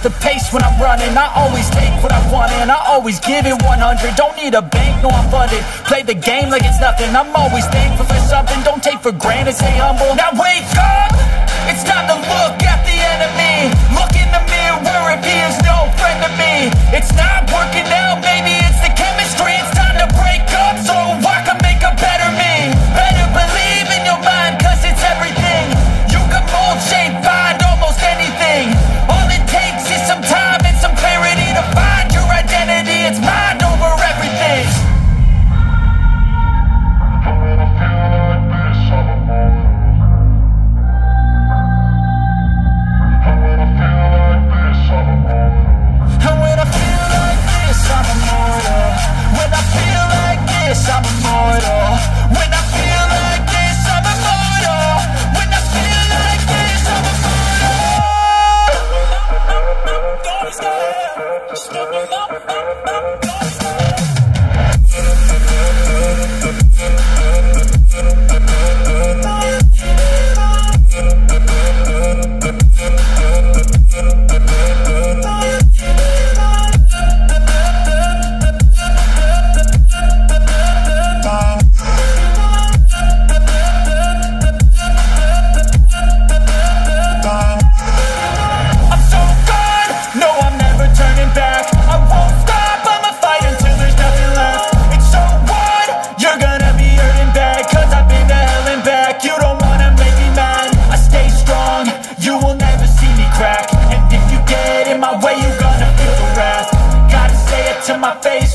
up the pace when I'm running. I always take what I want and I always give it 100. Don't need a bank, no I'm funded. Play the game like it's nothing. I'm always thankful for something. Don't take for granted, stay humble. Now wake up! It's time to look at the enemy. Look in the mirror if he is no friend to me. It's not working out, maybe it's the chemistry. It's time to break up so I can make a better me. Better believe in your mind, cause it's everything. You can mold, shape, find almost anything. All it takes is some time and some clarity to find your identity. It's mind over everything. And when I feel like this, I'm immortal. When I feel like this, I'm immortal. When I feel like this, I'm immortal. When I feel like this, I'm my face.